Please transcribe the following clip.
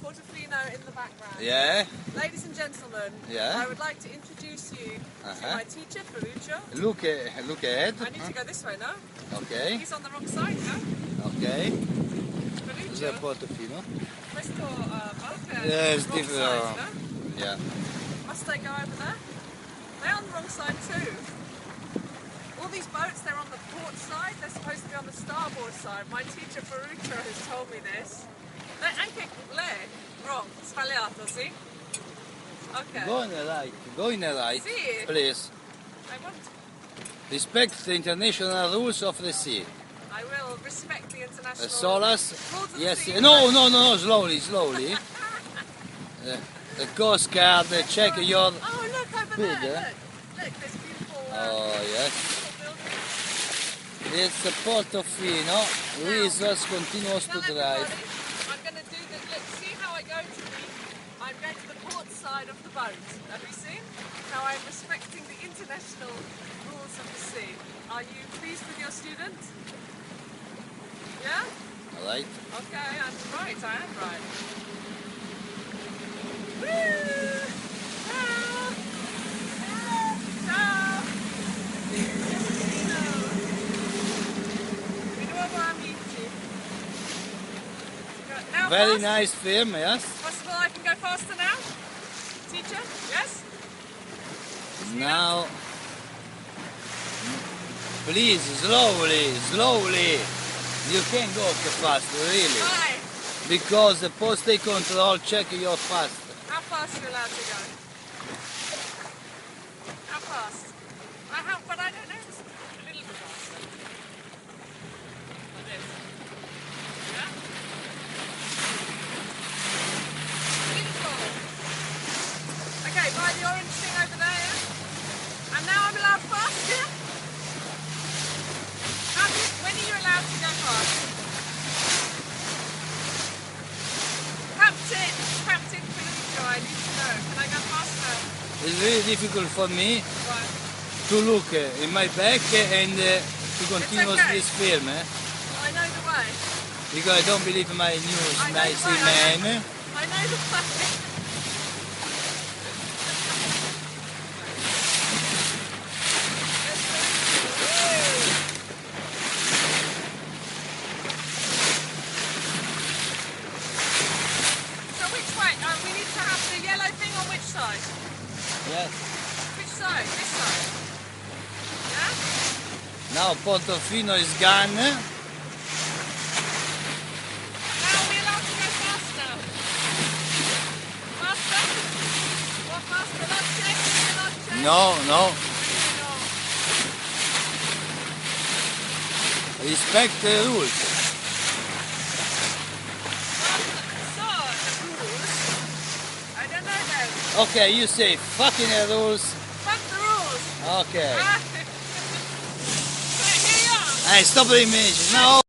Portofino in the background. Yeah. Ladies and gentlemen, Yeah. I would like to introduce you to my teacher, Ferruccio. Look ahead. I need to go this way now. Ok. He's on the wrong side now. Ok. Cos'è Ferruccio, Portofino? questo boat Yeah, is it's wrong different. side, no? Yeah. Must they go over there? They're on the wrong side too. All these boats, they're on the port side, they're supposed to be on the starboard side. My teacher Ferruccio has told me this. Anche lei, wrong, sbagliato, sì? Okay. Go in the right. Go in the right. Sì. Please. I want, Respect the international rules of the sea. I will respect the international Solas. rules of the Yes. sea. No. Slowly. The Coast Guard check your. Oh, look over Big, there, eh? look, there's beautiful, Oh yes. beautiful buildings. It's Portofino. Resource continues to Tell drive. everybody, I'm going to do the, look, see how I go to the, I'm going to the port side of the boat. Have you seen? How I'm respecting the international rules of the sea. Are you pleased with your student? Yeah? All right. Okay, I'm right, I am right. Woo! Ciao! Ciao! Di nuovo amici. Now Very fast? nice film, yes. Possible I can go faster now? Teacher? Yes? Now, please, slowly. You can't go too fast, really. Why? Because the post-take control check your fast. How fast are you allowed to go? How fast? But I don't know. It's a little bit faster. Like this. Yeah? Beautiful. Okay, by the orange thing over there, yeah? And now I'm allowed fast, yeah? When are you allowed to go fast? Captain Ferruccio, I need to know. Can I go faster? It's very difficult for me Why? to look in my back and to continue okay. this film, I know the way. because I don't believe my news, I know my the way. man. I know the way. So which way? We need to have the yellow thing on which side? Yes. Which side? This side? Yeah? Now Portofino is gone. Now we're allowed to go faster. Faster? What faster? Veloce? No. No. Respect the rules. So, the rules. I don't know them. Okay, you say fucking rules. Fuck the rules. Okay. Ah. So here you are. Hey, stop the image. No.